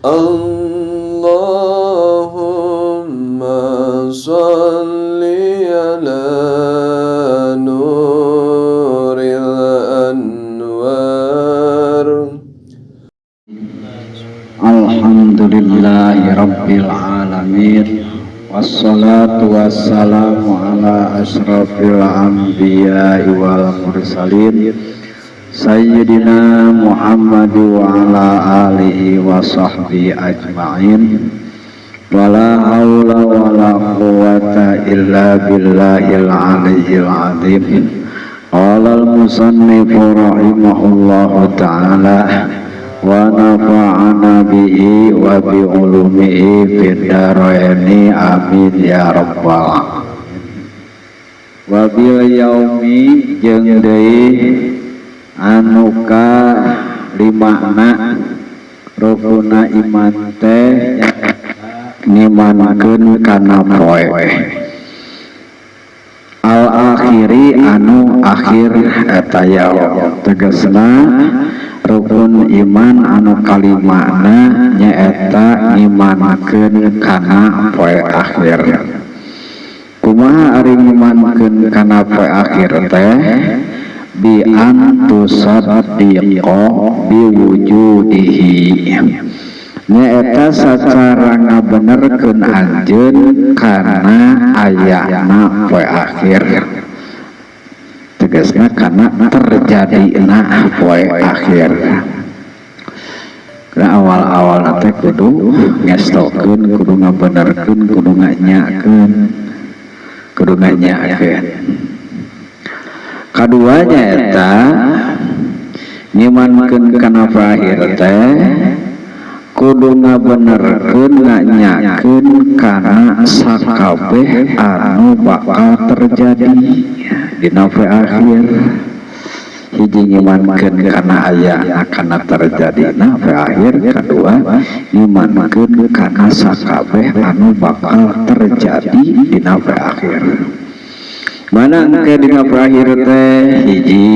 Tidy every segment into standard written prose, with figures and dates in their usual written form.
Allahumma sholli ala nuril anwar. Alhamdulillahi rabbil alamin, wassalatu wassalamu ala ashrafil anbiya'i wal mursalin, Sayyidina Muhammad wa ala alihi wa sahbihi ajma'in. Wala hawla wala quwwata illa billahil aliyyil azim. Qala al-musannifu rahimahullahu ta'ala wa nafa'ana bihi wa bi ulumihi fid dharaini amin ya rabbal alamin. Wa bil yaumi jeung deui anuka limakna rukuna iman teh nimankeun kana poe al akhiri anu akhir eta yaum, tegasna rukun iman anu kalimakna nyaeta ngimankeun kana poe akhir. Kumaha ari ngimankeun kana poe akhir teh? Bi antusaddiqo biwujudihi, nyaeta sacara ngabenerkeun anjeun kana ayana poe akhir, tegasna kana terjadina poe akhir. Karena awal-awal nate kudu ngestokeun, kudu ngabenerkeun, kudu nganyakeun. Kaduanya eta nyimankeun kana akhir teh kudu ngabenerkeun nganyakeun kana sakabeh anu bakal terjadi dina akhir. Hiji nyimankeun kana aya kana terjadina akhir, kadua nyimankeun kana sakabeh anu bakal terjadi dina akhir. Mana engke dina akhir teh hiji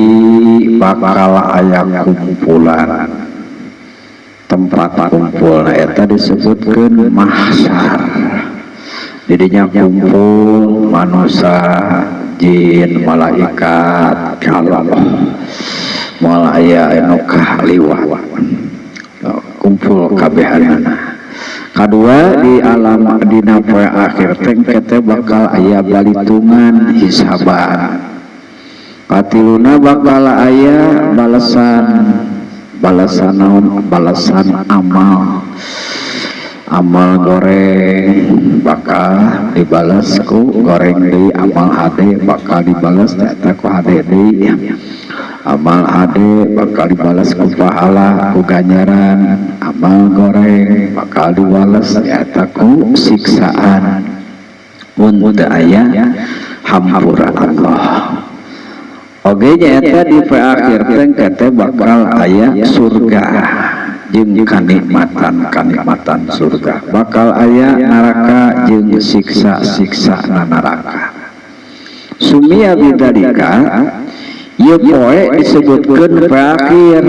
bakal aya kumpulan, tempat kumpulna eta disebutkeun mahsyar. Didinya kumpul manusia, jin, malaikat, Allah, moal aya anu kahliwat kumpul kabehanana. Kadua di alam dina poe akhir teh kete bakal aya balitungan hisaban. Katiluna bakal aya balasan naon? Balasan amal goreng bakal dibalas ku goreng deui, amal hade bakal dibalas eta ku hade deui. Amal hade bakal dibalas ku pahala ku ganjaran, amal goreng bakal dibalas eta ku siksaan. Mun teu aya hampura Allah. Oge nyaeta di akhir teh kete bakal aya surga jeung kanikmatan surga, bakal aya neraka jeung siksa neraka. Sumia bidzalika ieu poe disebutkeun akhir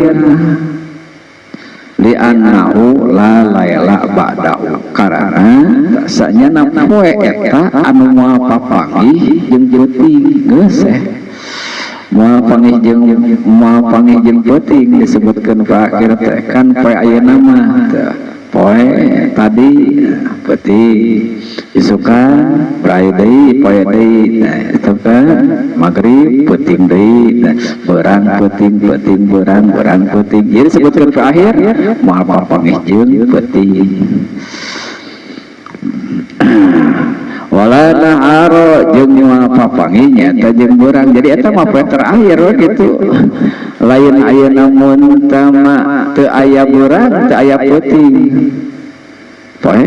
li annahu la laila ba'dahu, karana sanyana poe eta anu moal papanggih jeung jeuting geus moal panggih jeung peuting disebutkeun akhir teh kan poe ayeuna mah poe tadi peuting isukan brai deui poe deui eta kan magrib peuting deui beurang peuting beurang peuting, jadi disebutkeun akhir moal papanggih jeung peuting. Wala naharo jeung moal papanggih nyaeta jeung beurang, jadi eta mah poe terakhir gitu. Lain ayeuna mun tama teu aya beurang teu aya peuting poe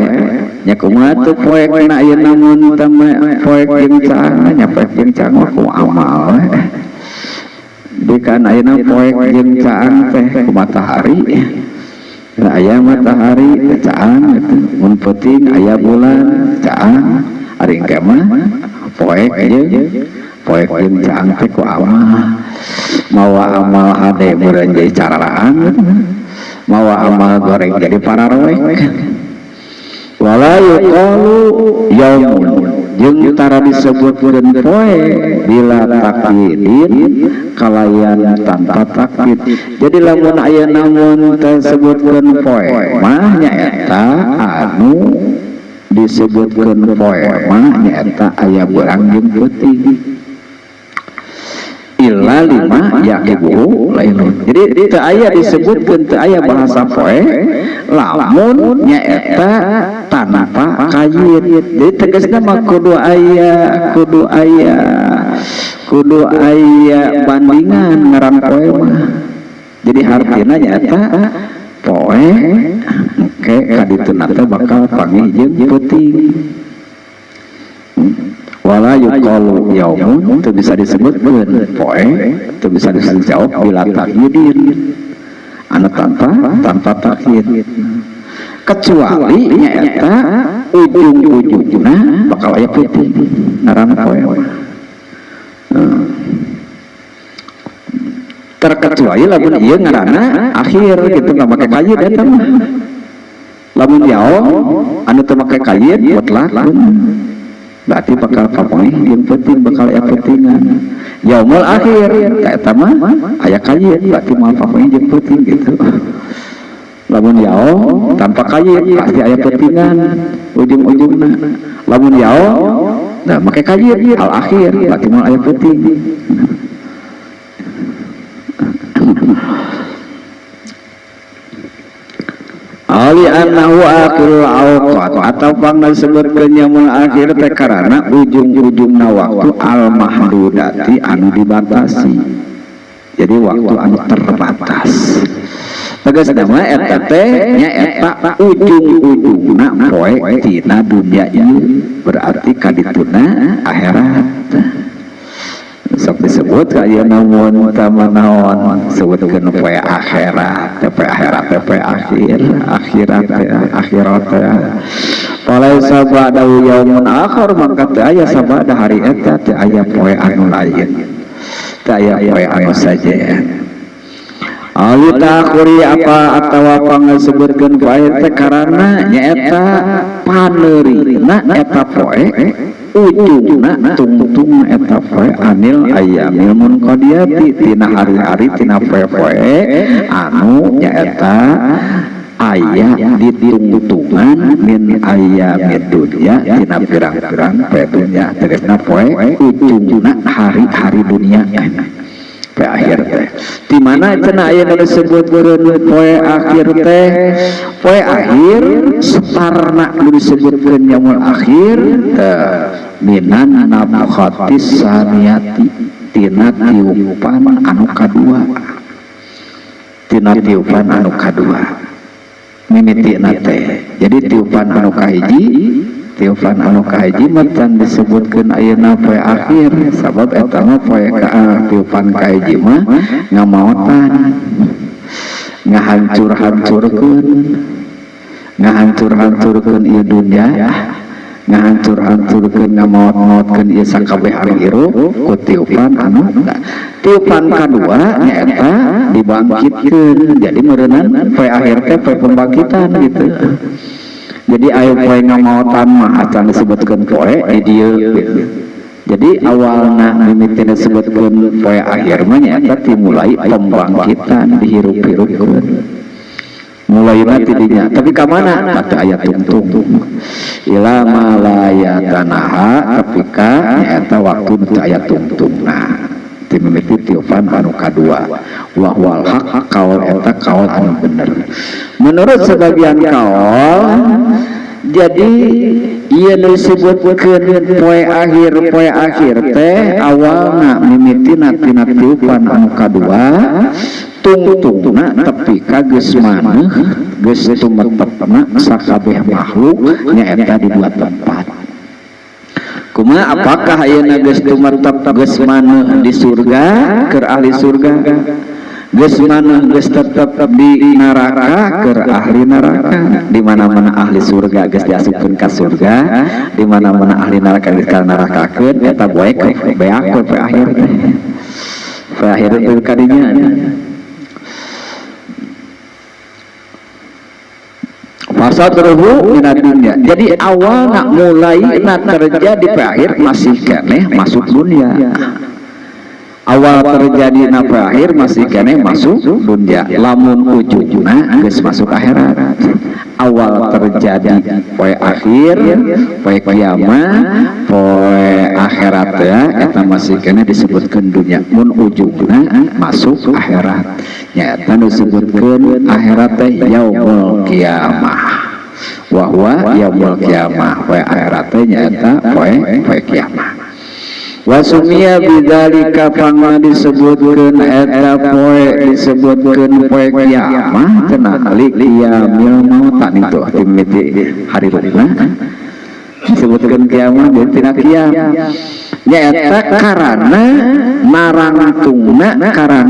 nya kumaha teu poe kana ayeuna mun tama poe gencang nya poe gencang ku amal di kan ayeuna poe gencang teh ku matahari. Nah, aya matahari caang gitu, mun peuting aya bulan caang, ari engke mah poe gencang teh ku amal. Mawa amal hade meureun jadi caraan, mawa amal goreng jadi pararoek. Wala yuqalu yaumun jeung tara disebutkeun poe bila takyidin kalayan tanpa takyid. Jadi lamun aya namun disebutkeun poe mah nyaeta anu disebutkeun poe mah nyaeta aya beurang jeung peuting. Illa lima yaqibu lain. Jadi teu aya disebutkeun teu aya bahasa poe lamun nyaeta tanpa kayit. Jadi tegasna mah kudu aya bandingan ngaran poe mah. Jadi hartina nyaeta poe engke kadituna teh bakal panggih jeung peuting. Wala yuqalu yaumun itu bisa disebutkeun poe, itu bisa dijawab bila takyidin anu tanpa takyid. Kecuali nyaeta ujung-ujungna bakal aya peuting ngaran poe. Terkecuali lamun ieu ngaranna akhir gitu enggak make kayid eta mah. Lamun yaom anu teu make kayid mutlak berarti bakal papanggih jeung peuting bakal aya peutingan. Yaumul akhir eta mah aya kayid berarti moal papanggih jeung peuting gitu. Lamun yaum tanpa kayid pasti aya peutingan ujung-ujungna. Lamun yaum nah make kayid al akhir berarti moal aya peuting. Ali annahu akhirul awqat atau pangna disebutkeun yaumul akhir teh karana ujung-ujungna waktu al mahdudati anu dibatasi. Jadi waktu anu terbatas. Tegasna mah eta teh nyaeta ujung-ujungna poe tina dunya ieu berarti kadituna akhirat. Sok disebut kaya namun tamanaon sebutkeun poe akhirat, poe akhirat, poe akhirat. Palaisa ba'da yaumun akhir maka teu aya sabada hari eta teu aya poe anu lain. Teu aya poe anu saja. Ali takhuri apa atawa pangasebutkeun poe teh karana nyaeta paneurina eta poe ujungna tungtung eta poe anil ayyamil munqadiyati tina hari-hari tina poe-poe anu nyaeta aya ditungtungan min ayyamid dunya tina pirang-pirang poe dunya. Tegasna poe ujungna hari-hari dunia poe akhir teh. Di mana cenah aya nu disebutkeun poe akhir teh poe akhir setarna nu disebutkeun yaumul akhir minan nafkhatis saniyati tina tiupan anu kadua. Tina tiupan anu kadua mimitina teh. Jadi tiupan anu kahiji matan disebutkeun ayeuna poe akhir sabab eta mah poe tiupan kahiji mah ngamaotan ngahancur-hancurkeun ieu dunya, ngahancur-hancurkeun ngamaot-maotkeun ieu sakabeh anu irup ku tiupan anu tiupan kadua nyaeta dibangkitkeun. Jadi meureunnan poe akhir teh poe pembangkitan gitu. Jadi aya poe ngamaotan mah acan disebutkeun poe di dieu. Jadi awalna mimiti disebutkeun poe akhir mah nyaeta dimulai pembangkitan dihirup-hirupkeun. Mulaina tidinya tapi ka mana? Kata ayat tungtung. Ila malayatanaha kapika nyaeta waktu teu aya tungtungna. Timimiti tiupan anu kadua. Wa huwal haq kaul eta kaul anu bener. Menurut sebagian kaul jadi ieu disebutkeun poe akhir teh awalna mimitina tina tiupan anu kadua tungtungna tepi ka geus maneh geus tumetepna sakabeh makhluk nyaeta di dua tempat. Kumaha apakah ayeuna geus tumetep geus maneh di surga keur ahli surga, geus maneh geus tetep di neraka keur ahli neraka. Di mana-mana ahli surga geus diasupkeun ka surga, di mana-mana ahli neraka geus ka nerakakeun eta boe beak poe akhir teh. Poe akhir teh kadinya fasadruhu dina dunya. Jadi awal nak mulai nak terjadi akhir masih keneh masuk dunia. Awal terjadi napa akhir masih kene masuk dunia, lamun ujungna geus masuk akhirat. Awal terjadi poe akhir poe kiamat poe akhirat ya eta masih kene disebutkeun dunia, mun ujungna masuk akhirat nyaeta disebutkeun akhirat teh yaumul kiamah wa huwa yaumul kiamah. Poe akhirat teh nyaeta poe kiamat. Wasumia bidzalika pangna disebutkeun eta poe disebutkeun poe kiamah cenah li qiyamil maut itu timiti hari rupna disebutkeun kiamah jadi tina qiyam nyaeta karana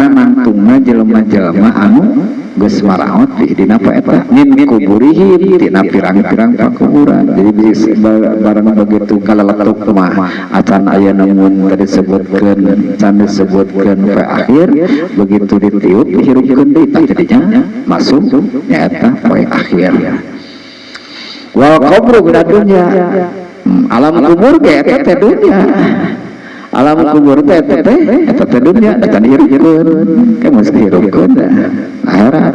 nangtungna jelema-jelema anu geus maraot di dina poe eta min kuburihim tina pirang-pirang pakuburan. Jadi barang begitu kalaletuk mah acan aya namun tadi disebutkeun poe akhir begitu ditiup dihirupkeun deui jadinya masuk nyaeta poe akhir. Wal qabru bina dunya alam kubur ge eta teh dunya. Alam kubur teh eta teh dunya dan hirupkeun ke mesti hirupkeun akhirat.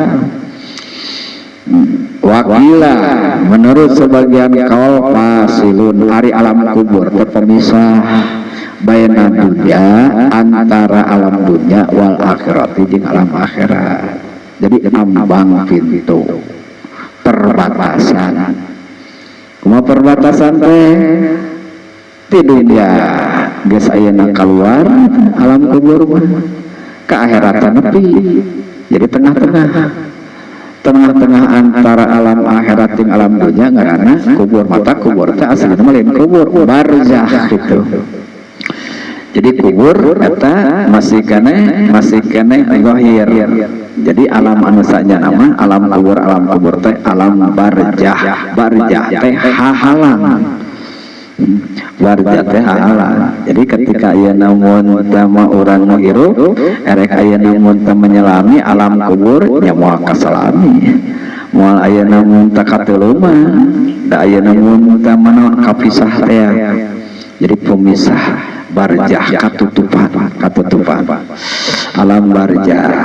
Wakila menurut sebagian kaul fasilun ari alam kubur teh pemisah baina dunya antara alam dunya wal akhirat jeung alam akhirat. Jadi ambang pintu perbatasan. Kumaha perbatasan teh di dunia geus ayeuna keluar alam kubur mah ka akhirat nepi. Jadi tengah-tengah antara alam akhirat jeung alam dunya ngaranna kubur. Mata kubur teh aslinya mah lain kubur, barzakh gitu. Jadi kubur eta masih kene zahir. Jadi alam anu sajanana alam kubur teh alam barzakh. Barzakh teh hahalang. Barzakh teh hahalang. Jadi ketika aya namun tama urang nu hirup erek aya namun teu menyelami alam kubur nya moal kasalami. Moal aya namun teu kateuleuma da aya namun teu manaon kapisah teh. Jadi pemisah barzakh katutupan alam barzakh.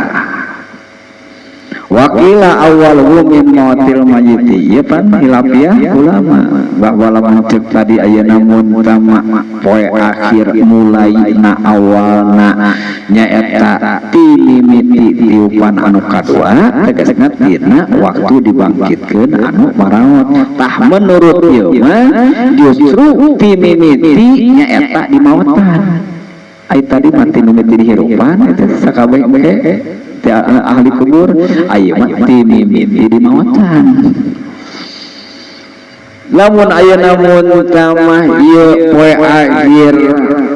Wakila awal min mautil mayiti ya pan hilafiyah ulama bahwa lamun cek tadi aya namun tama poe akhir mulai na awalna nyaeta timimiti tiupan anu kadua tegasna dina waktu dibangkitkeun anu maraot. Tah menurut ieu mah justru timimiti nyaeta di maotan. Ai tadi mati nu miti dihirupan eta sakabeh ahli kubur ayeuna mah timimiti di maotan. Lamun ayeuna mun tamah ieu poe akhir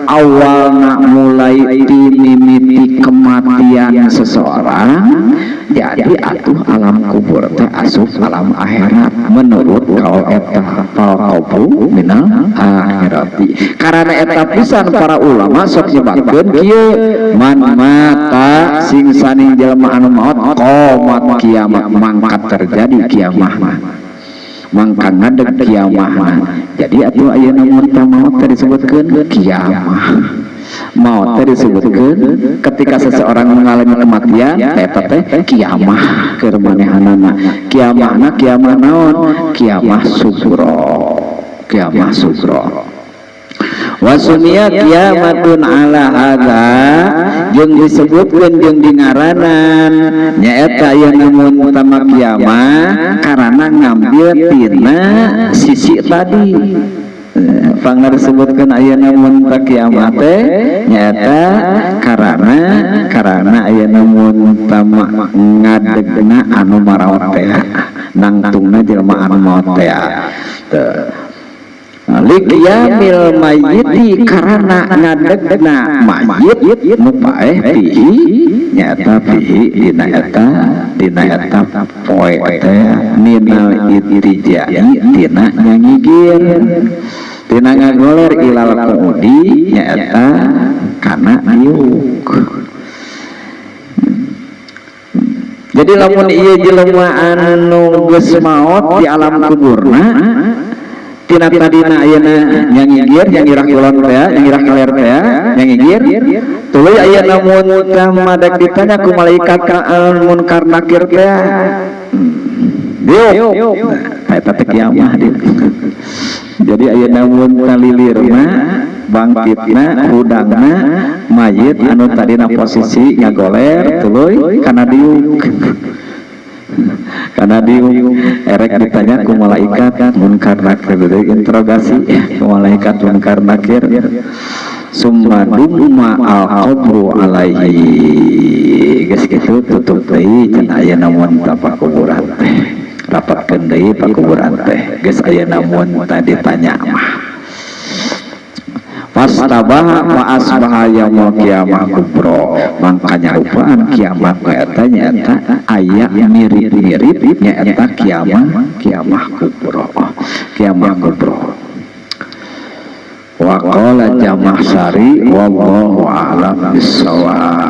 awalna mulai timimiti kematian seseorang, jadi atuh alam kubur teh asup alam akhirat menurut kaul eta falqabu minal akhirati. Karena eta pisan para ulama sok nyebatkeun kieu man mata sing saning jelema anu maot qomat kiamat mangkat terjadi kiamah mangka ngadeg kiamah. Jadi atuh ayeuna mun maot teh disebutkeun kiamah. Maut teh disebutkeun ketika seseorang mengalami kematian eta teh kiamah keur manehanana. Kiamahna kiamah naon? Kiamah sugro. Kiamah sugro. Wasunia kiamatun ala hadza jeung disebutkeun jeung dingaranan nyaeta ayeuna mun utama kiamah karena ngambil tina sisi tadi. Pangna disebutkeun ayeuna mun kiamat teh nyaeta karana ayeuna mun utama ngadegna anu maraot teh nangtungna jelema anu maot teh. Liqiyamil mayyiti karena ngadegna mayit nu paeh pihi nyata pihi dina eta poe teh minal itijai dina nyangigir tina ngagoler ilal qudi nyata kana diuk. Jadi lamun ieu jelema anu geus maot di alam kuburna tina tadina ayeuna nyangigir nyangirah kulon teh nyangirah kaler teh nyangigir tuluy ayeuna mun madak ditanya ku malaikat munkar nakir teh diuk eta teh kiamah diuk. Jadi ayeuna mun talilirna bangkitna hudangna mayit anu tadina posisi ngagoler tuluy kana diuk karena erek ditanya ku malaikat munkar nakir, interogasi ku malaikat munkar nakir, summa dumma al-qabru alaihi geus kitu tutup deui cenah ayeuna mun tapak kuburan teh rapatkeun deui pakuburan teh geus ayeuna mun tadi tanya mah Fastabaha wa asbaha yaumul qiyamah kubro, makanya rupaan kiamat eta nyata aya mirip-mirip nyata kiamah kubro. Wa qala Jamaah Sari wallahu a'lam bissawab.